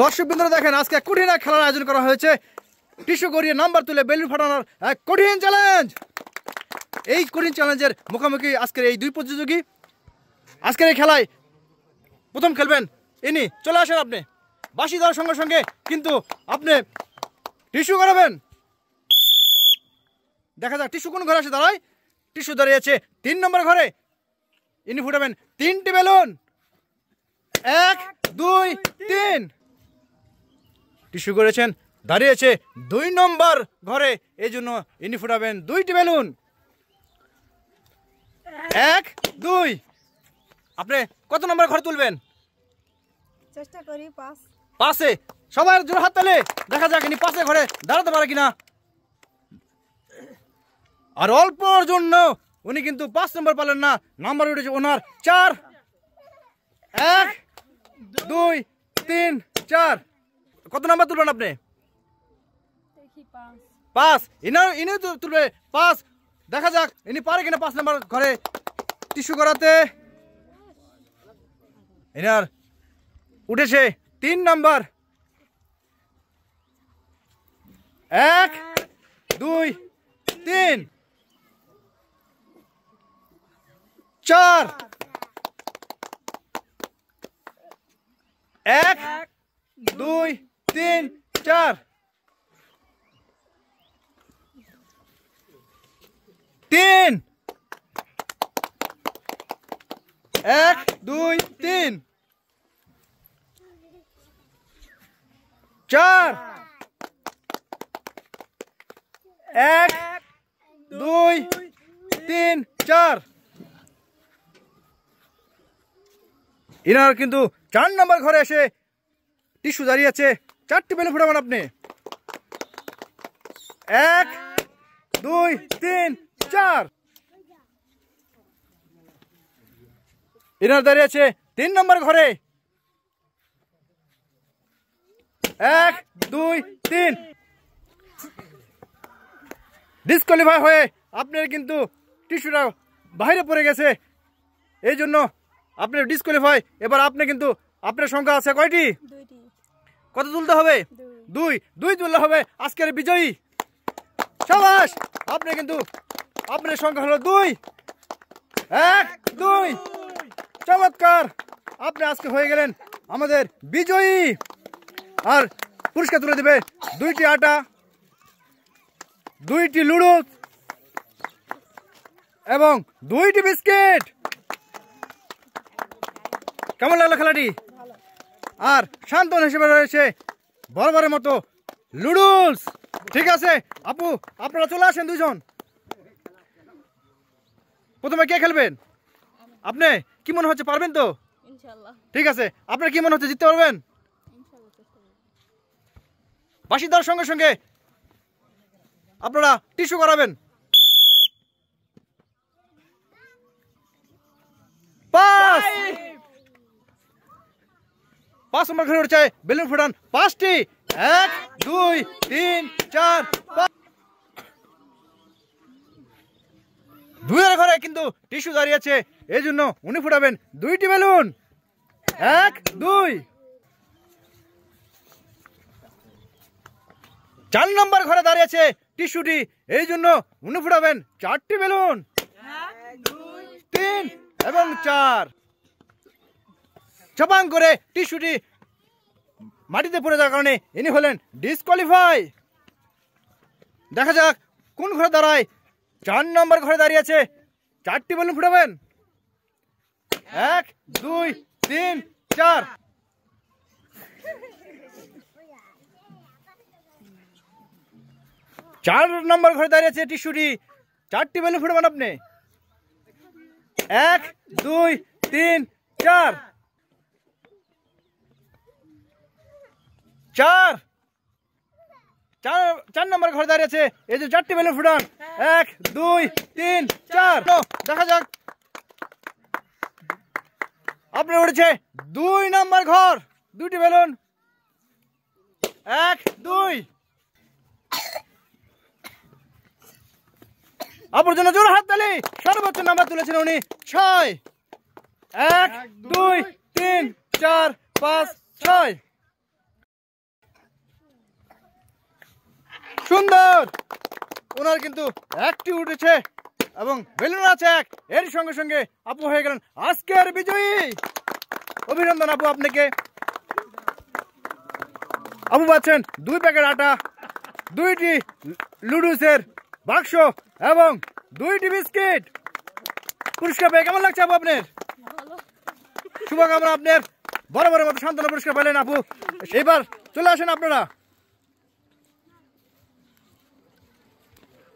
দর্শক বিন্দুরা দেখেন আজকে কঠিন এক খেলার আয়োজন করা হয়েছে। টিস্যু গড়িয়ে নাম্বার তুলে বেলুন ফাটানোর এক কঠিন চ্যালেঞ্জ। এই কঠিন চ্যালেঞ্জের মুখোমুখি আজকের এই দুই প্রতিযোগী। আজকের এই খেলায় প্রথম খেলবেন ইনি। চলে আসেন আপনি। বাঁশি দেওয়ার সঙ্গে সঙ্গে কিন্তু আপনি টিস্যু করাবেন। দেখা যাক টিস্যু কোন ঘরে আসে দাঁড়ায়। টিস্যু দাঁড়িয়েছে 3 নম্বর ঘরে। ইনি ফুটাবেন 3টি বেলুন। 1 2 3। টিস্যু করেছেন দাঁড়িয়েছে 2 নম্বর ঘরে, এই জন্য ইনি ফুটাবেন 2টি বেলুন। 1 2। আপনি কত নম্বর ঘরে তুলবেন? চেষ্টা করি 5। 5-এ সবার জোর হাত তালে। দেখা যাক ইনি 5 ঘরে দাঁড়াতে পারে কিনা। আর অল্পর জন্য উনি কিন্তু 5 নম্বর পেলেন না। নাম্বার উঠেছে ওনার 4। 1 2 3 4। কত নাম্বার তুলবেন আপনি? দেখি 5। 5। ইনি তুলবে 5। দেখা যাক ইনি পারে কিনা 5 নম্বর ঘরে টিস্যু করাতে। ইনার উঠেছে 3 নম্বর। 1 2 3 4। 1 2 3 4। 3 1 2 3 4। 1 2 3 4। ইনার কিন্তু 4 নম্বর ঘরে এসে টিস্যু দাঁড়িয়ে আছে। 4টি বেলুন ফুটাবেন আপনি। 1 2 3 4। ইনার দাঁড়িয়ে আছে 3 নম্বর ঘরে। 1 2 3। ডিসকোয়ালিফাই হয়ে আপনার কিন্তু টিস্যুটা বাইরে পড়ে গেছে, এই জন্য আপনি ডিসকোয়ালিফাই। এবার আপনি কিন্তু আপনার সংখ্যা আছে কয়টি? 2টি। কত তুলতে হবে? 2 2 তুললে হবে আজকের বিজয়ী। শাবাশ। আপনি কিন্তু আপনার সংখ্যা হলো 2। 1 2। চমৎকার। আপনি আজকে হয়ে গেলেন আমাদের বিজয়ী। আর পুরস্কার তুলে দেবে 2টি আটা, 2টি লুডো এবং 2টি বিস্কিট। কেমন লাগলো খেলাটি? আর শান্তন হিসেবে রয়েছে বরাবরের মতো লুডুলস। ঠিক আছে আপু, আপনারা চলে আসেন দুজন। প্রথমে কে খেলবেন? আপনি কি মনে হচ্ছে পারবেন তো? ইনশাআল্লাহ। ঠিক আছে, আপনার কি মনে হচ্ছে জিততে পারবেন? বাঁশি দেওয়ার সঙ্গে সঙ্গে আপনারা টিস্যু করাবেন। 5 নম্বর ঘরে উঠছে বেলুন ফুটান 5টি। 1 2 3 4 5। 2 ঘরে কিন্তু টিস্যু দাঁড়িয়ে আছে, এই জন্য উনি ফুটাবেন 2টি বেলুন। 1 2। 4 নম্বর ঘরে দাঁড়িয়েছে টিস্যুটি, এই জন্য উনি ফুটাবেন 4টি বেলুন। 1 2 3 এবং 4। চপাং করে টিস্যুটি মাটিতে পড়ে যাওয়ার কারণে ইনি হলেন ডিসকোয়ালিফাই। দেখা যাক কোন ঘরে দাঁড়ায়। 4 নম্বর ঘরে দাঁড়িয়েছে। 4টি বেলুন ফুটাবেন। 1 2 3 4। 4 নম্বর ঘরে দাঁড়িয়েছে টিস্যুটি। 4টি বেলুন ফুটাবেন আপনি। 1 2 3 4। 4 নম্বর ঘরে দাঁড়িয়েছে, এই যে 4টি বেলুন ফুটান। 1 2 3 4। দেখা যাক আপনার উঠেছে 2 নম্বর ঘর। 2টি বেলুন। 1 2। আপনার জন্য জোর হাত তালি। সর্বোচ্চ নাম্বার তুলেছেন উনি 6। 1 2 3 4 5 6। সুন্দর। ওনার কিন্তু একটি উঠেছে এবং বেলুন আছে এক। এর সঙ্গে সঙ্গে আপু হয়ে গেলেন আজকের বিজয়ী। অভিনন্দন আপু আপনাকে। আপু পাচ্ছেন 2 প্যাকেট আটা, 2টি লুডুসের বাক্স এবং 2টি বিস্কিট। পুরস্কার পেয়ে কেমন লাগছে আপু আপনার? ভালো। শুভকামনা আপনার। বরাবরের মতো সান্ত্বনা পুরস্কার পেলেন আপু। এবার চলে আসেন আপনারা।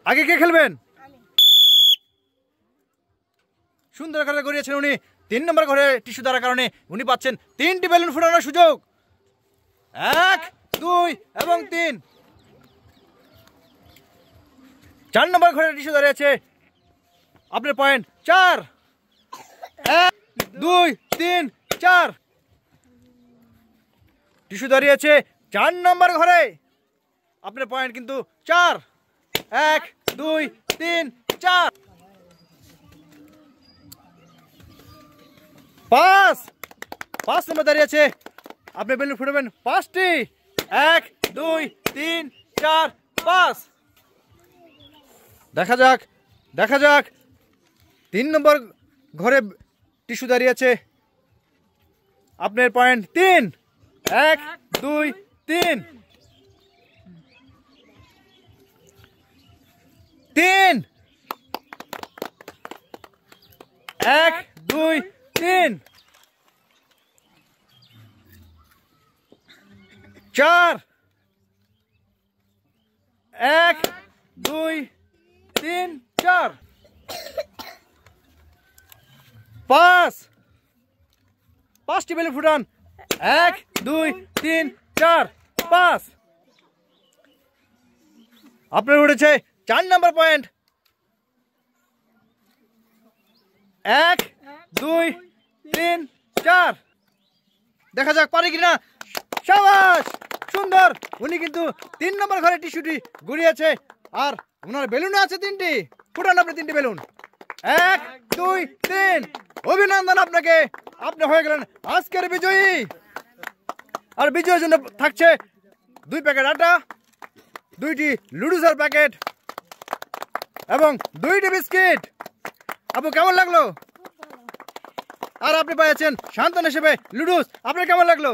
আগে কে খেলবেন? সুন্দর করে গড়িয়েছেন উনি। 3 নম্বর ঘরে টিস্যু দেওয়ার কারণে উনি পাচ্ছেন 3টি বেলুন ফুটানোর সুযোগ। 1, 2 এবং 3। 4 নম্বর ঘরে টিস্যু দাঁড়িয়েছে। আপনার পয়েন্ট 4। 1, 2, 3, 4। টিস্যু দাঁড়িয়েছে 4 নম্বর ঘরে। আপনার পয়েন্ট কিন্তু 4। 1, 2, 3, 4। 5 নম্বর দাঁড়িয়েছে। আপনি বেলুন ফুটাবেন 5টি। 1, 2, 3, 4, 5। দেখা যাক 3 নম্বর ঘরে টিস্যু দাঁড়িয়েছে। আপনার পয়েন্ট 3। 1, 2, 3। 3। 1, 2, 3। 4। 1, 2, 3, 4। 5টি বেলুন ফুটান। 1, 2, 3, 4, 5। আপনার উঠেছে 4 নম্বর পয়েন্ট। 1, 2, 3, 4। দেখা যাক পারে কিনা। শাবাশ, সুন্দর। উনি কিন্তু 3 নম্বর ঘরে টিস্যুটি ঘুরিয়েছে আর ওনার বেলুন আছে 3টি। ফুটান আপনি 3টি বেলুন। 1, 2, 3। অভিনন্দন আপনাকে। আপনি হয়ে গেলেন আজকের বিজয়ী। আর বিজয়ের জন্য থাকছে 2 প্যাকেট আটা, 2টি লুডুসের প্যাকেট এবং 2টি বিস্কিট। আপু কেমন লাগলো? আর আপনি পেয়েছেন সান্ত্বনা হিসেবে লুডুস। আপনার কেমন লাগলো?